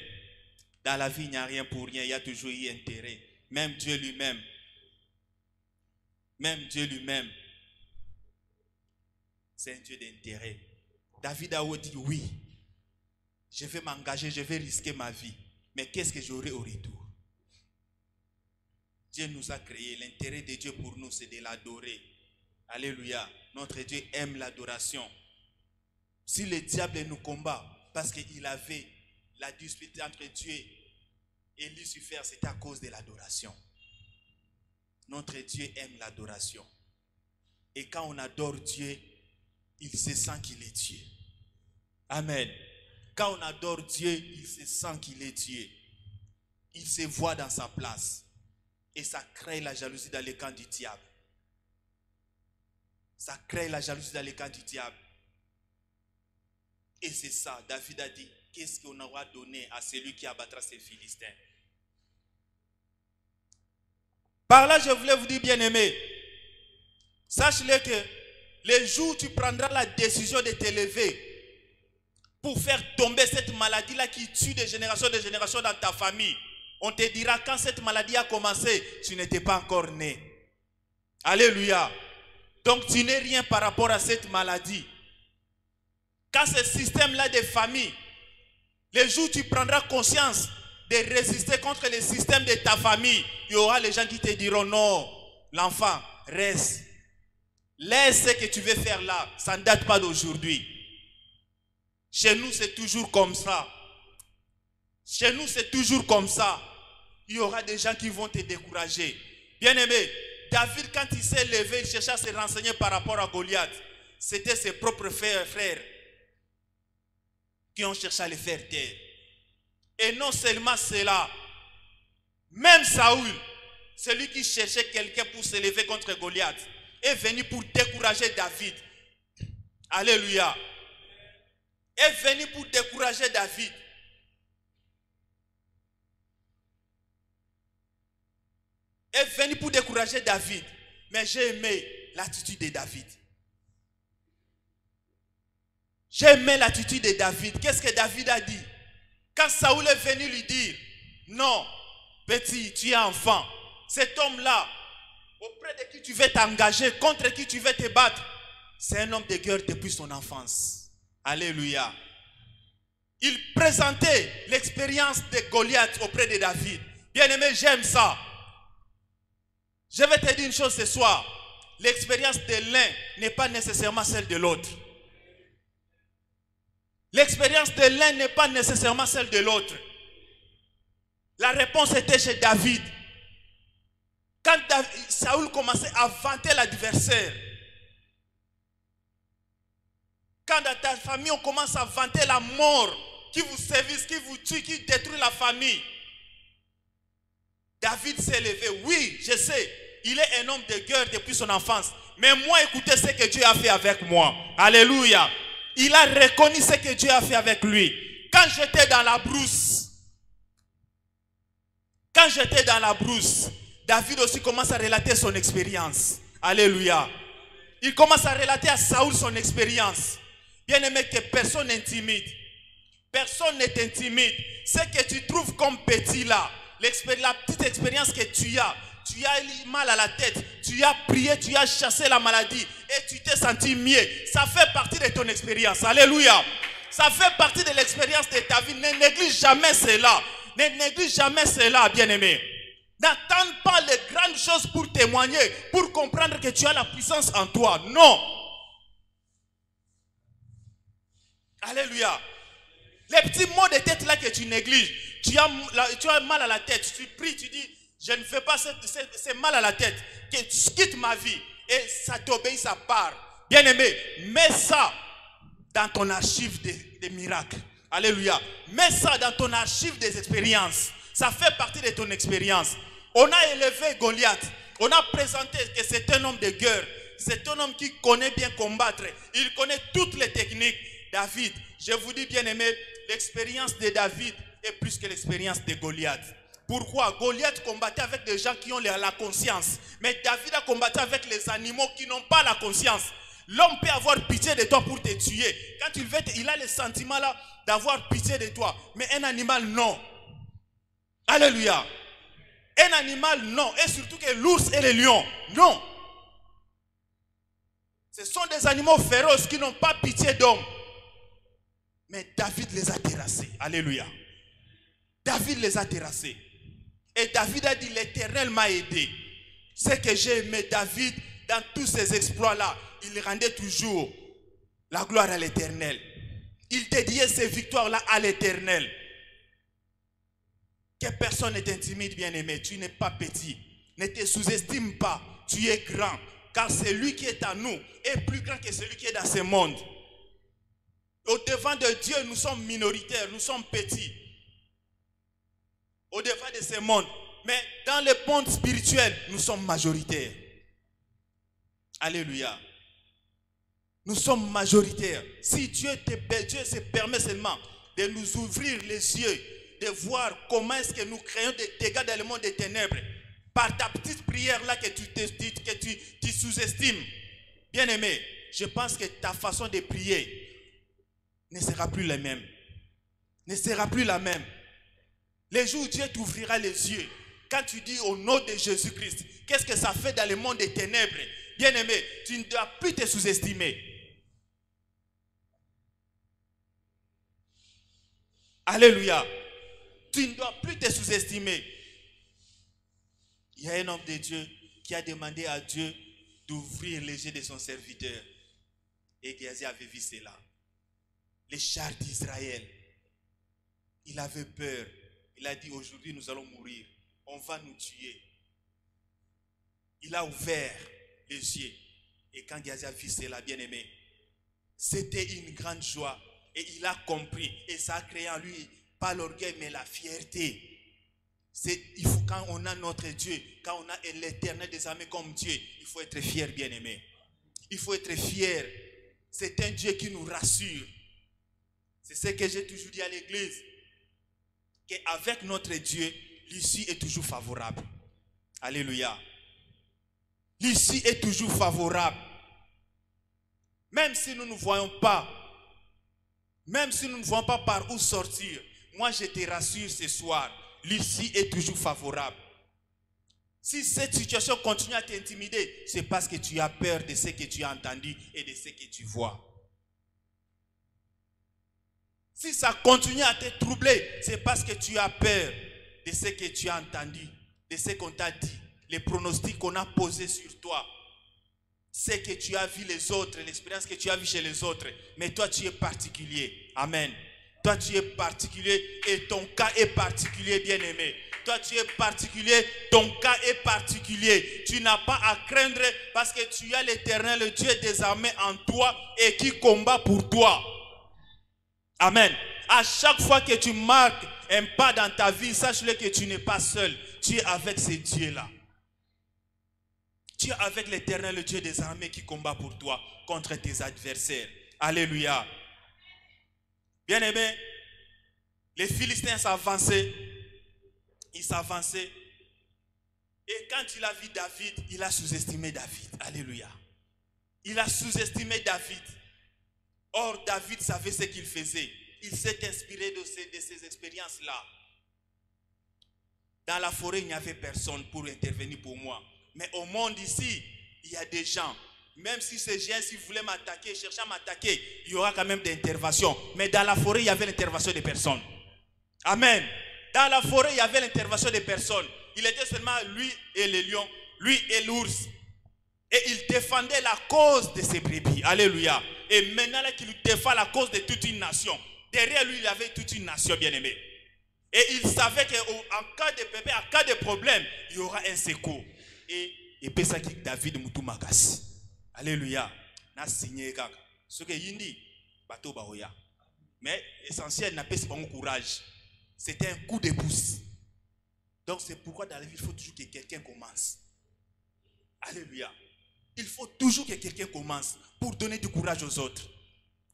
Dans la vie, il n'y a rien pour rien, il y a toujours eu intérêt. Même Dieu lui-même. Même Dieu lui-même. C'est un Dieu d'intérêt. David a dit oui. Je vais m'engager, je vais risquer ma vie. Mais qu'est-ce que j'aurai au retour? Dieu nous a créés. L'intérêt de Dieu pour nous, c'est de l'adorer. Alléluia. Notre Dieu aime l'adoration. Si le diable nous combat, parce qu'il avait la dispute entre Dieu et Lucifer, c'est à cause de l'adoration. Notre Dieu aime l'adoration. Et quand on adore Dieu, il se sent qu'il est Dieu. Amen. Quand on adore Dieu, il se sent qu'il est Dieu. Il se voit dans sa place. Et ça crée la jalousie dans le camp du diable. Ça crée la jalousie dans le camp du diable. Et c'est ça, David a dit, qu'est-ce qu'on aura donné à celui qui abattra ces Philistins? Par là, je voulais vous dire, bien-aimés, sache-le que le jour où tu prendras la décision de t'élever pour faire tomber cette maladie-là qui tue de génération dans ta famille, on te dira quand cette maladie a commencé, tu n'étais pas encore né. Alléluia. Donc tu n'es rien par rapport à cette maladie. Quand ce système-là de famille, le jour où tu prendras conscience de résister contre le système de ta famille, il y aura les gens qui te diront non, l'enfant, reste. Laisse ce que tu veux faire là, ça ne date pas d'aujourd'hui. Chez nous, c'est toujours comme ça. Chez nous, c'est toujours comme ça. Il y aura des gens qui vont te décourager. Bien-aimé, David, quand il s'est levé, il cherchait à se renseigner par rapport à Goliath. C'était ses propres frères qui ont cherché à le faire taire. Et non seulement cela, même Saoul, celui qui cherchait quelqu'un pour se lever contre Goliath, est venu pour décourager David. Alléluia. Est venu pour décourager David. Est venu pour décourager David. Mais j'ai aimé l'attitude de David. J'ai aimé l'attitude de David. Qu'est-ce que David a dit? Quand Saoul est venu lui dire, non, petit, tu es enfant. Cet homme-là, auprès de qui tu veux t'engager, contre qui tu veux te battre, c'est un homme de guerre depuis son enfance. Alléluia. Il présentait l'expérience de Goliath auprès de David. Bien-aimé, j'aime ça. Je vais te dire une chose ce soir. L'expérience de l'un n'est pas nécessairement celle de l'autre. L'expérience de l'un n'est pas nécessairement celle de l'autre. La réponse était chez David. Quand Saoul commençait à vanter l'adversaire, quand dans ta famille on commence à vanter la mort qui vous sévise, qui vous tue, qui détruit la famille, David s'est levé. Oui, je sais, il est un homme de guerre depuis son enfance. Mais moi, écoutez ce que Dieu a fait avec moi. Alléluia. Il a reconnu ce que Dieu a fait avec lui. Quand j'étais dans la brousse, David aussi commence à relater son expérience. Alléluia. Il commence à relater à Saoul son expérience. Bien aimé, que personne n'intimide. Personne ne t'intimide. Ce que tu trouves comme petit là, la petite expérience que tu as mal à la tête, tu as prié, tu as chassé la maladie et tu t'es senti mieux. Ça fait partie de ton expérience. Alléluia. Ça fait partie de l'expérience de ta vie. Ne néglige jamais cela. Ne néglige jamais cela, bien-aimé. N'attends pas les grandes choses pour témoigner, pour comprendre que tu as la puissance en toi. Non. Alléluia. Les petits maux de tête là que tu négliges, tu as mal à la tête, tu pries, tu dis, je ne fais pas ce mal à la tête, que tu quittes ma vie et ça t'obéit, ça part. Bien-aimé, mets ça dans ton archive des miracles. Alléluia. Mets ça dans ton archive des expériences. Ça fait partie de ton expérience. On a élevé Goliath. On a présenté que c'est un homme de guerre. c'est un homme qui connaît bien combattre. Il connaît toutes les techniques. David, je vous dis bien aimé, l'expérience de David est plus que l'expérience de Goliath. Pourquoi? Goliath combattait avec des gens qui ont la conscience. Mais David a combattu avec les animaux qui n'ont pas la conscience. L'homme peut avoir pitié de toi pour te tuer. Quand il a le sentiment là d'avoir pitié de toi. Mais un animal, non. Alléluia. Un animal, non. Et surtout que l'ours et le lion, non. Ce sont des animaux féroces qui n'ont pas pitié d'hommes. Mais David les a terrassés. Alléluia. David les a terrassés. Et David a dit, l'Éternel m'a aidé. Ce que j'ai aimé David, dans tous ces exploits-là, il rendait toujours la gloire à l'Éternel. Il dédiait ces victoires-là à l'Éternel. Que personne ne t'intimide, bien-aimé. Tu n'es pas petit. Ne te sous-estime pas. Tu es grand. Car celui qui est en nous est plus grand que celui qui est dans ce monde. Au devant de Dieu, nous sommes minoritaires. Nous sommes petits. Au devant de ce monde. Mais dans le monde spirituel, nous sommes majoritaires. Alléluia. Nous sommes majoritaires. Si Dieu se permet seulement de nous ouvrir les yeux, de voir comment est-ce que nous créons des dégâts dans le monde des ténèbres, par ta petite prière là que tu sous-estimes, bien aimé, je pense que ta façon de prier ne sera plus la même. Ne sera plus la même. Les jours où Dieu t'ouvrira les yeux, quand tu dis au nom de Jésus-Christ, qu'est-ce que ça fait dans le monde des ténèbres? Bien aimé, tu ne dois plus te sous-estimer. Alléluia. Tu ne dois plus te sous-estimer. Il y a un homme de Dieu qui a demandé à Dieu d'ouvrir les yeux de son serviteur. Et Géasi avait vu cela. Les chars d'Israël. Il avait peur. Il a dit, aujourd'hui nous allons mourir. On va nous tuer. Il a ouvert les yeux. Et quand Géasi a vu cela, bien aimé, c'était une grande joie. Et il a compris. Et ça a créé en lui, pas l'orgueil, mais la fierté. Il faut, quand on a notre Dieu, quand on a l'Éternel des armées comme Dieu, il faut être fier, bien aimé. Il faut être fier. C'est un Dieu qui nous rassure. C'est ce que j'ai toujours dit à l'église. Qu'avec notre Dieu, l'issue est toujours favorable. Alléluia. L'issue est toujours favorable. Même si nous ne voyons pas, même si nous ne voyons pas par où sortir, moi je te rassure ce soir, l'issue est toujours favorable. Si cette situation continue à t'intimider, c'est parce que tu as peur de ce que tu as entendu et de ce que tu vois. Si ça continue à te troubler, c'est parce que tu as peur de ce que tu as entendu, de ce qu'on t'a dit, les pronostics qu'on a posés sur toi, ce que tu as vu les autres, l'expérience que tu as vue chez les autres. Mais toi, tu es particulier. Amen. Toi, tu es particulier et ton cas est particulier, bien-aimé. Toi, tu es particulier, ton cas est particulier. Tu n'as pas à craindre parce que tu as l'Éternel, le Dieu des armées en toi et qui combat pour toi. Amen. À chaque fois que tu marques un pas dans ta vie, sache-le que tu n'es pas seul. Tu es avec ce Dieu-là. Tu es avec l'Éternel, le Dieu des armées qui combat pour toi contre tes adversaires. Alléluia. Bien-aimé, les Philistins s'avançaient. Ils s'avançaient. Et quand il a vu David, il a sous-estimé David. Alléluia. Il a sous-estimé David. Or, David savait ce qu'il faisait. Il s'est inspiré de ces expériences-là. Dans la forêt, il n'y avait personne pour intervenir pour moi. Mais au monde ici, il y a des gens. Même si ces gens, s'ils voulaient m'attaquer, cherchant à m'attaquer, il y aura quand même des interventions. Mais dans la forêt, il y avait l'intervention des personnes. Amen. Dans la forêt, il y avait l'intervention des personnes. Il était seulement lui et le lion, lui et l'ours. Et il défendait la cause de ses brebis. Alléluia. Et maintenant qu'il défend la cause de toute une nation, derrière lui, il y avait toute une nation, bien-aimée. Et il savait qu'en cas de pépé, en cas de problème, il y aura un secours. Et puis ça qui David Moutou Magas. Alléluia. Na signé kaka. Ce que yindi bateau baoya. Mais l'essentiel n'a pas ce bon courage. C'était un coup de pouce. Donc c'est pourquoi dans la vie il faut toujours que quelqu'un commence. Alléluia. Il faut toujours que quelqu'un commence pour donner du courage aux autres,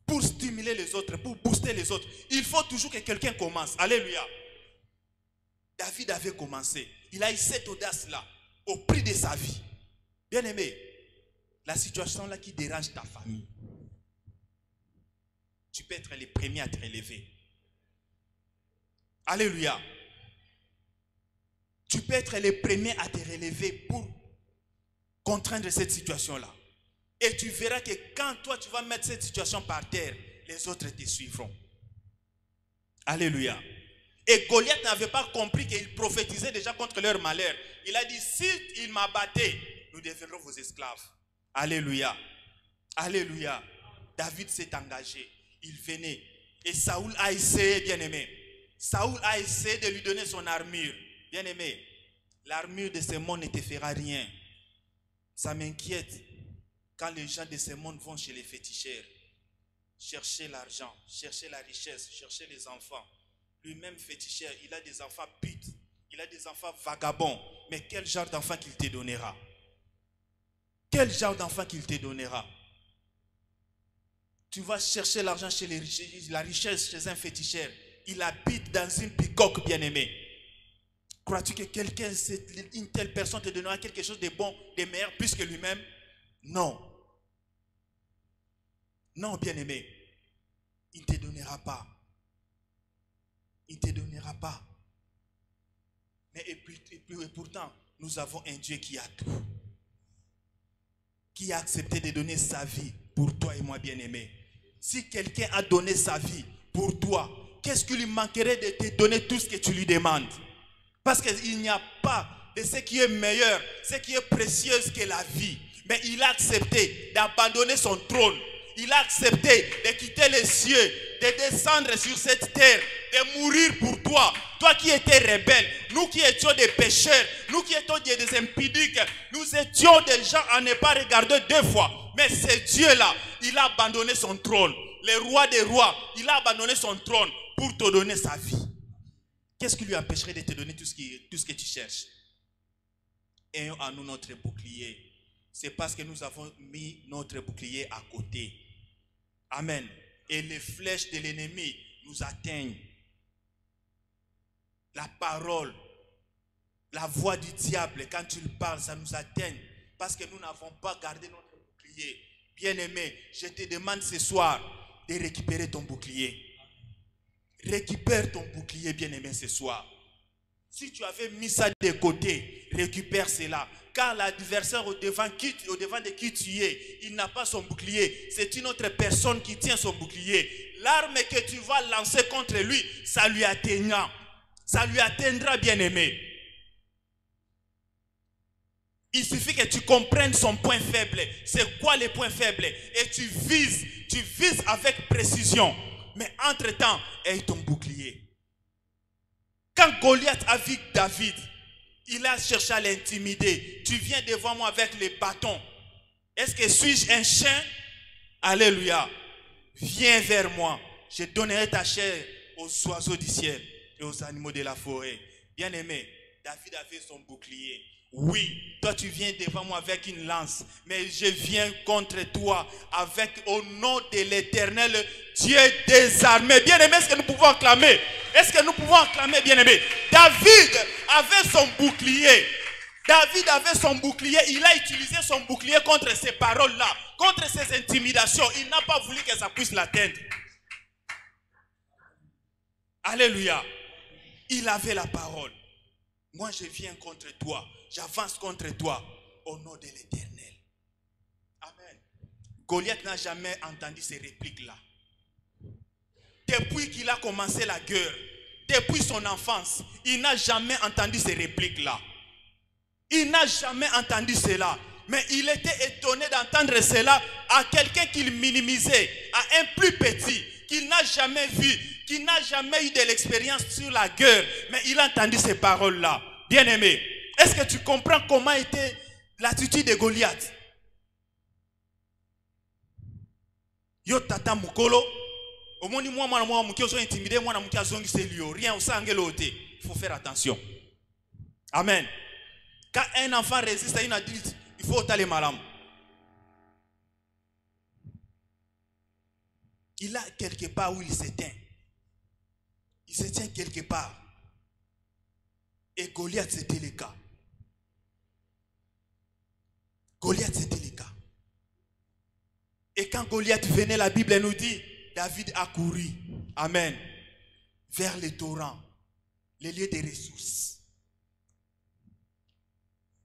pour stimuler les autres, pour booster les autres. Il faut toujours que quelqu'un commence. Alléluia. David avait commencé. Il a eu cette audace-là au prix de sa vie. Bien-aimé, la situation là qui dérange ta famille, tu peux être le premier à te relever. Alléluia. Tu peux être le premier à te relever pour contraindre cette situation-là. Et tu verras que quand toi tu vas mettre cette situation par terre, les autres te suivront. Alléluia. Et Goliath n'avait pas compris qu'il prophétisait déjà contre leur malheur. Il a dit, si il m'abattait, nous deviendrons vos esclaves. Alléluia. Alléluia. David s'est engagé. Il venait. Et Saoul a essayé, bien-aimé. Saoul a essayé de lui donner son armure. Bien-aimé, l'armure de ce monde ne te fera rien. Ça m'inquiète quand les gens de ce monde vont chez les féticheurs, chercher l'argent, chercher la richesse, chercher les enfants. Lui-même féticheur, il a des enfants putes, il a des enfants vagabonds. Mais quel genre d'enfant qu'il te donnera? Quel genre d'enfant qu'il te donnera? Tu vas chercher l'argent chez les richesses, la richesse chez un féticheur. Il habite dans une bicoque, bien-aimé. Crois-tu que quelqu'un, une telle personne te donnera quelque chose de bon, de meilleur, plus que lui-même? Non. Non, bien-aimé. Il ne te donnera pas. Il ne te donnera pas. Mais et pourtant, nous avons un Dieu qui a tout. Qui a accepté de donner sa vie pour toi et moi, bien-aimé. Si quelqu'un a donné sa vie pour toi, qu'est-ce qui lui manquerait de te donner tout ce que tu lui demandes? Parce qu'il n'y a pas de ce qui est meilleur, ce qui est précieux que la vie. Mais il a accepté d'abandonner son trône. Il a accepté de quitter les cieux, de descendre sur cette terre, de mourir pour toi. Toi qui étais rebelle, nous qui étions des pécheurs, nous qui étions des impudiques, nous étions des gens à ne pas regarder deux fois. Mais ce Dieu-là, il a abandonné son trône. Le roi des rois, il a abandonné son trône pour te donner sa vie. Qu'est-ce qui lui empêcherait de te donner tout ce que tu cherches? Ayons à nous notre bouclier. C'est parce que nous avons mis notre bouclier à côté. Amen. Et les flèches de l'ennemi nous atteignent. La parole, la voix du diable, quand tu le parles, ça nous atteint. Parce que nous n'avons pas gardé notre bouclier. Bien-aimé, je te demande ce soir de récupérer ton bouclier. Récupère ton bouclier, bien-aimé, ce soir. Si tu avais mis ça de côté, récupère cela. Car l'adversaire au devant de qui tu es, il n'a pas son bouclier. C'est une autre personne qui tient son bouclier. L'arme que tu vas lancer contre lui, ça lui atteindra. Ça lui atteindra, bien-aimé. Il suffit que tu comprennes son point faible. C'est quoi les points faibles? Et tu vises avec précision. Mais entre-temps, aie ton bouclier. Quand Goliath a vu David, il a cherché à l'intimider. Tu viens devant moi avec les bâtons. Est-ce que suis-je un chien? Alléluia. Viens vers moi. Je donnerai ta chair aux oiseaux du ciel et aux animaux de la forêt. Bien-aimé, David avait son bouclier. Oui, toi tu viens devant moi avec une lance, mais je viens contre toi avec au nom de l'Éternel, Dieu des armées. Bien-aimé, est-ce que nous pouvons acclamer? Est-ce que nous pouvons acclamer, bien-aimé? David avait son bouclier. David avait son bouclier. Il a utilisé son bouclier contre ces paroles-là, contre ces intimidations. Il n'a pas voulu que ça puisse l'atteindre. Alléluia. Il avait la parole. Moi, je viens contre toi. J'avance contre toi au nom de l'Éternel. Amen. Goliath n'a jamais entendu ces répliques-là. Depuis qu'il a commencé la guerre, depuis son enfance, il n'a jamais entendu ces répliques-là. Il n'a jamais entendu cela. Mais il était étonné d'entendre cela à quelqu'un qu'il minimisait, à un plus petit, qu'il n'a jamais vu, qui n'a jamais eu de l'expérience sur la guerre. Mais il a entendu ces paroles-là. Bien-aimé, est-ce que tu comprends comment était l'attitude de Goliath? Yo tata mukolo, au moins moi mukio so intimidé, moi mukia zongi c'est lui, rien au sangelote. Il faut faire attention. Amen. Quand un enfant résiste à une adulte, il faut aller malam. il a quelque part où il s'éteint. Il se tient quelque part. Et Goliath, c'était le cas. Goliath, c'était le cas. Et quand Goliath venait, la Bible nous dit, David a couru, amen, vers les torrents, les lieux des ressources.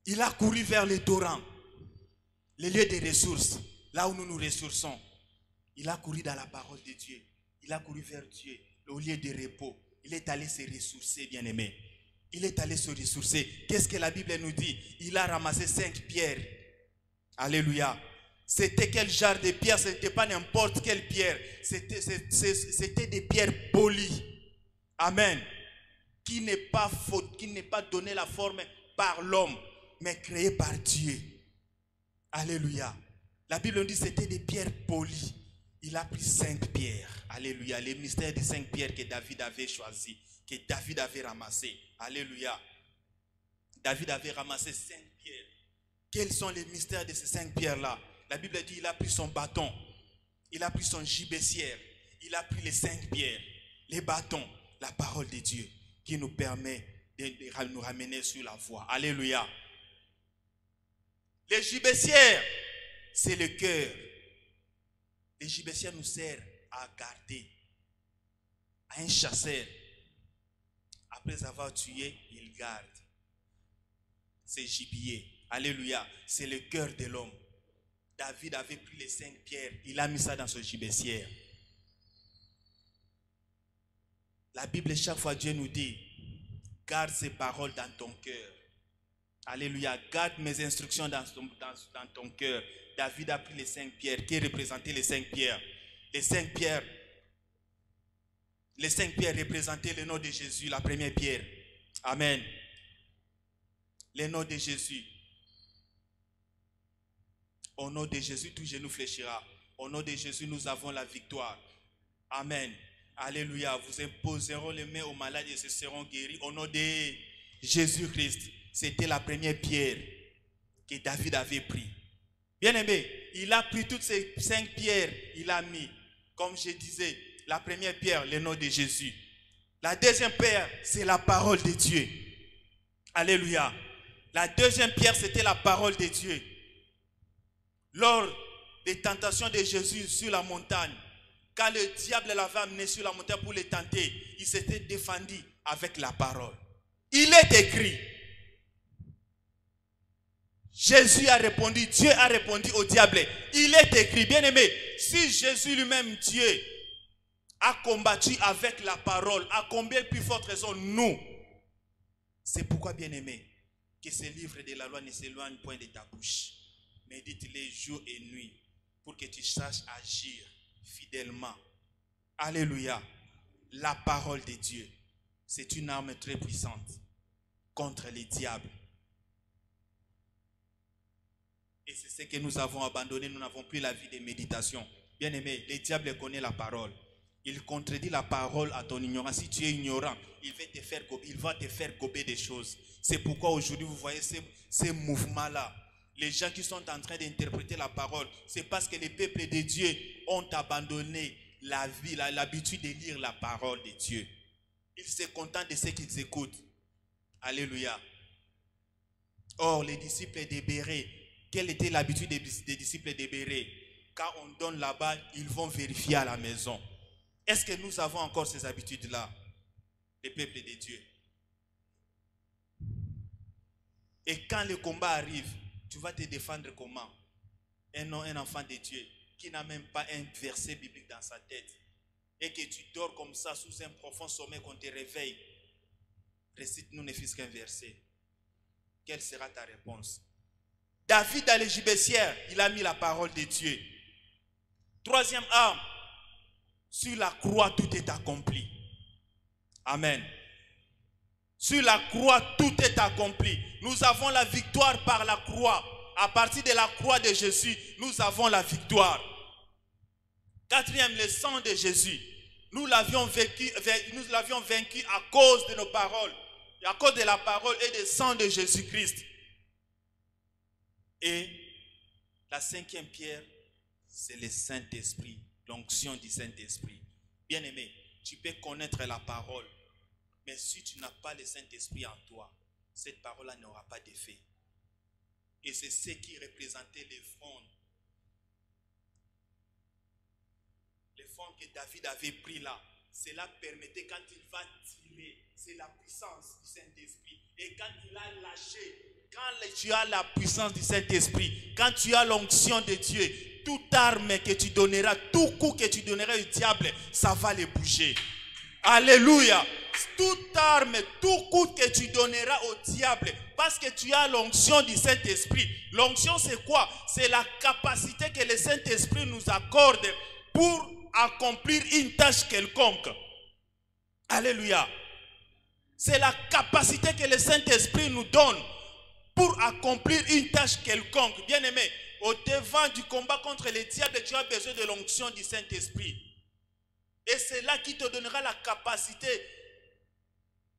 Il a couru vers les torrents, les lieux des ressources, là où nous nous ressourçons. Il a couru dans la parole de Dieu. Il a couru vers Dieu, au lieu de repos. Il est allé se ressourcer, bien-aimé. Il est allé se ressourcer. Qu'est-ce que la Bible nous dit? Il a ramassé 5 pierres. Alléluia. C'était quel genre de pierre? Ce n'était pas n'importe quelle pierre. C'était des pierres polies. Amen. Qui n'est pas faute, qui n'est pas donné la forme par l'homme, mais créée par Dieu. Alléluia. La Bible nous dit que c'était des pierres polies. Il a pris 5 pierres. Alléluia. Les mystères des 5 pierres que David avait choisi, que David avait ramassé. Alléluia. David avait ramassé 5 pierres. Quels sont les mystères de ces 5 pierres-là? La Bible dit qu'il a pris son bâton. Il a pris son gibecière. Il a pris les 5 pierres. Les bâtons. La parole de Dieu qui nous permet de nous ramener sur la voie. Alléluia. Les gibecières, c'est le cœur. Les gibecières nous servent à garder. À un chasseur, après avoir tué, il garde ses gibiers. Alléluia. C'est le cœur de l'homme. David avait pris les 5 pierres. Il a mis ça dans son gibecière. La Bible, chaque fois, Dieu nous dit, garde ces paroles dans ton cœur. Alléluia. Garde mes instructions dans ton cœur. David a pris les 5 pierres. Qui représentaient les 5 pierres? Les 5 pierres. Les 5 pierres représentaient le nom de Jésus, la première pierre. Amen. Le nom de Jésus. Au nom de Jésus, tout genou fléchira. Au nom de Jésus, nous avons la victoire. Amen. Alléluia. Vous imposerons les mains aux malades et ils seront guéris. Au nom de Jésus-Christ. C'était la première pierre que David avait pris. Bien aimé, il a pris toutes ces 5 pierres. Il a mis, comme je disais, la première pierre, le nom de Jésus. La deuxième pierre, c'est la parole de Dieu. Alléluia. La deuxième pierre, c'était la parole de Dieu. Lors des tentations de Jésus sur la montagne, quand le diable l'avait amené sur la montagne pour le tenter, il s'était défendu avec la parole. Il est écrit. Jésus a répondu, Dieu a répondu au diable. Il est écrit, bien aimé, si Jésus lui-même, Dieu, a combattu avec la parole, à combien plus forte raison nous? C'est pourquoi, bien aimé, que ce livre de la loi ne s'éloigne point de ta bouche. Médite-les jour et nuit pour que tu saches agir fidèlement. Alléluia. La parole de Dieu, c'est une arme très puissante contre les diables. Et c'est ce que nous avons abandonné. Nous n'avons plus la vie de méditation. Bien aimé, le diable connaît la parole. Il contredit la parole à ton ignorance. Si tu es ignorant, il va te faire gober des choses. C'est pourquoi aujourd'hui vous voyez ces mouvements-là. Les gens qui sont en train d'interpréter la parole, c'est parce que les peuples de Dieu ont abandonné l'habitude de lire la parole de Dieu. Ils se contentent de ce qu'ils écoutent. Alléluia. Or, les disciples de Bérée, quelle était l'habitude des disciples de Bérée? Quand on donne là-bas, ils vont vérifier à la maison. Est-ce que nous avons encore ces habitudes-là, les peuples de Dieu? Et quand le combat arrive, tu vas te défendre comment? Un enfant de Dieu qui n'a même pas un verset biblique dans sa tête et que tu dors comme ça sous un profond sommeil qu'on te réveille. Récite-nous ne fût-ce qu'un verset. Quelle sera ta réponse? David dans les gibecières, il a mis la parole de Dieu. Troisième arme, sur la croix tout est accompli. Amen. Sur la croix, tout est accompli. Nous avons la victoire par la croix. À partir de la croix de Jésus, nous avons la victoire. Quatrième, le sang de Jésus. Nous l'avions vaincu à cause de nos paroles. À cause de la parole et du sang de Jésus-Christ. Et la cinquième pierre, c'est le Saint-Esprit. l'onction du Saint-Esprit. Bien-aimé, tu peux connaître la parole, mais si tu n'as pas le Saint-Esprit en toi, cette parole-là n'aura pas d'effet. Et c'est ce qui représentait les frondes. Les frondes que David avait pris là. Cela permettait quand il va tirer, c'est la puissance du Saint-Esprit. Et quand il a lâché, quand tu as la puissance du Saint-Esprit, quand tu as l'onction de Dieu, toute arme que tu donneras, tout coup que tu donneras au diable, ça va les bouger. Alléluia. Toute arme, tout coup que tu donneras au diable, parce que tu as l'onction du Saint-Esprit. L'onction c'est quoi? C'est la capacité que le Saint-Esprit nous accorde pour accomplir une tâche quelconque. Alléluia. C'est la capacité que le Saint-Esprit nous donne pour accomplir une tâche quelconque. Bien-aimé, au devant du combat contre les diables, tu as besoin de l'onction du Saint-Esprit. Et c'est là qui te donnera la capacité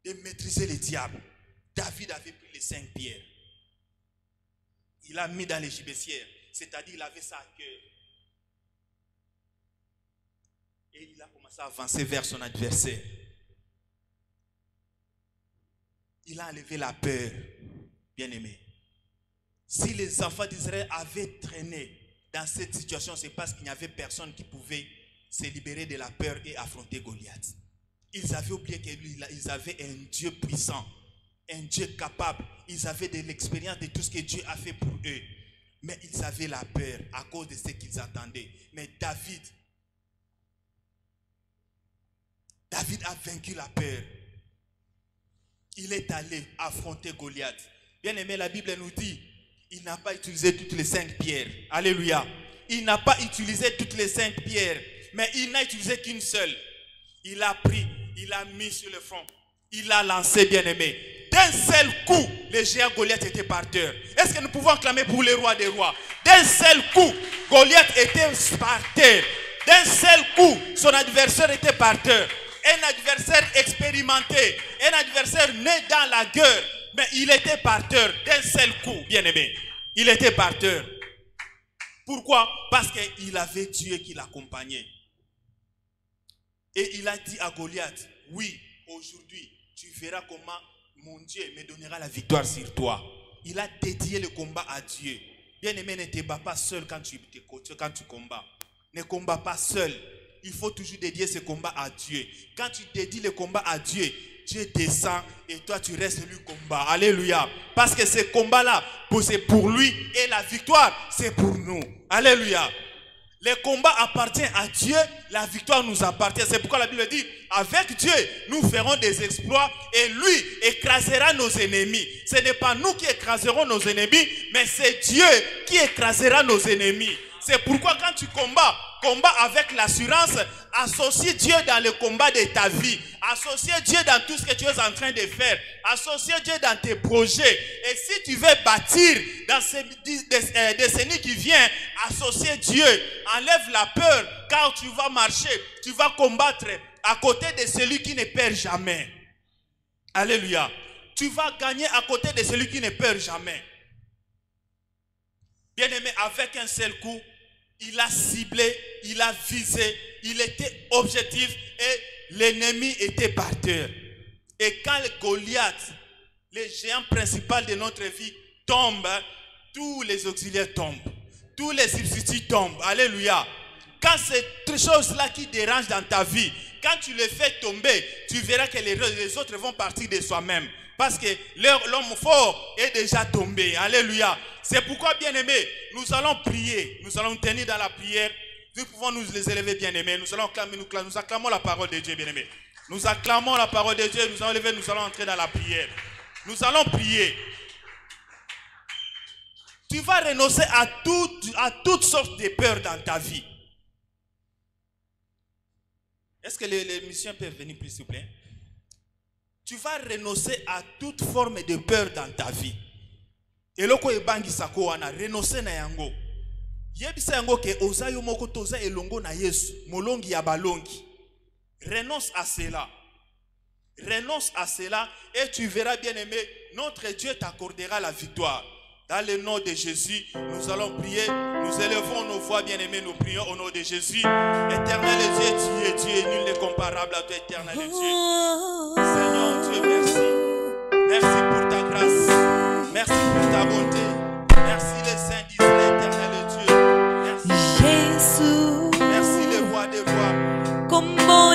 de maîtriser les diables. David avait pris les 5 pierres. Il a mis dans les gibecières. C'est-à-dire il avait ça à cœur. Et il a commencé à avancer vers son adversaire. Il a enlevé la peur, bien-aimé. Si les enfants d'Israël avaient traîné dans cette situation, c'est parce qu'il n'y avait personne qui pouvait se libérer de la peur et affronter Goliath. Ils avaient oublié qu'ils avaient un Dieu puissant, un Dieu capable. Ils avaient de l'expérience de tout ce que Dieu a fait pour eux. Mais ils avaient la peur à cause de ce qu'ils attendaient. Mais David a vaincu la peur. Il est allé affronter Goliath. Bien aimé, la Bible nous dit, il n'a pas utilisé toutes les 5 pierres. Alléluia. Il n'a pas utilisé toutes les 5 pierres, mais il n'a utilisé qu'une seule. Il a pris, il a mis sur le front. Il a lancé, bien aimé. D'un seul coup, le géant Goliath était par terre. Est-ce que nous pouvons acclamer pour les rois des rois? D'un seul coup, Goliath était par terre. D'un seul coup, son adversaire était par terre. Un adversaire expérimenté, un adversaire né dans la guerre, mais il était par terre d'un seul coup, bien aimé. Il était par terre. Pourquoi? Parce qu'il avait Dieu qui l'accompagnait. Et il a dit à Goliath, oui, aujourd'hui, tu verras comment mon Dieu me donnera la victoire sur toi. Il a dédié le combat à Dieu. Bien aimé, ne te bats pas seul quand tu combats. Ne combats pas seul. Il faut toujours dédier ce combat à Dieu. Quand tu dédies le combat à Dieu, Dieu descend et toi tu restes lui combat. Alléluia. Parce que ce combat-là, c'est pour lui et la victoire, c'est pour nous. Alléluia. Le combat appartient à Dieu, la victoire nous appartient. C'est pourquoi la Bible dit, avec Dieu, nous ferons des exploits et lui écrasera nos ennemis. Ce n'est pas nous qui écraserons nos ennemis, mais c'est Dieu qui écrasera nos ennemis. C'est pourquoi quand tu combats avec l'assurance, associe Dieu dans le combat de ta vie. Associe Dieu dans tout ce que tu es en train de faire. Associe Dieu dans tes projets. Et si tu veux bâtir dans ces décennies qui viennent, associe Dieu. Enlève la peur, car tu vas marcher, tu vas combattre à côté de celui qui ne perd jamais. Alléluia. Tu vas gagner à côté de celui qui ne perd jamais. Bien-aimé, avec un seul coup, il a ciblé, il a visé, il était objectif et l'ennemi était par terre. Et quand le Goliath, le géant principal de notre vie, tombe, tous les auxiliaires tombent. Tous les substituts tombent. Alléluia. Quand cette chose-là qui dérange dans ta vie, quand tu le fais tomber, tu verras que les autres vont partir de soi-même. Parce que l'homme fort est déjà tombé. Alléluia. C'est pourquoi, bien-aimés, nous allons prier. Nous allons tenir dans la prière. Nous pouvons nous les élever, bien-aimés. Nous allons acclamer, nous acclamons la parole de Dieu, bien-aimés. Nous acclamons la parole de Dieu. Nous allons lever, nous allons entrer dans la prière. Nous allons prier. Tu vas renoncer à toutes sortes de peurs dans ta vie. Est-ce que les musiciens peuvent venir, s'il vous plaît? Tu vas renoncer à toute forme de peur dans ta vie. Et loko ebangi sako wana renoncer na yango. Yebisa yango ke ozayo moko toza elongo na Yesu, molongi ya balongi. Renonce à cela. Renonce à cela et tu verras, bien aimé, notre Dieu t'accordera la victoire. Dans le nom de Jésus, nous allons prier. Nous élevons nos voix, bien-aimés. Nous prions au nom de Jésus. Éternel Dieu, tu es Dieu. Nul n'est comparable à toi, éternel Dieu. Seigneur Dieu, merci. Merci pour ta grâce. Merci pour ta bonté. Merci les saints d'Israël, éternel Dieu. Merci. Jésus. Merci le roi des rois. Como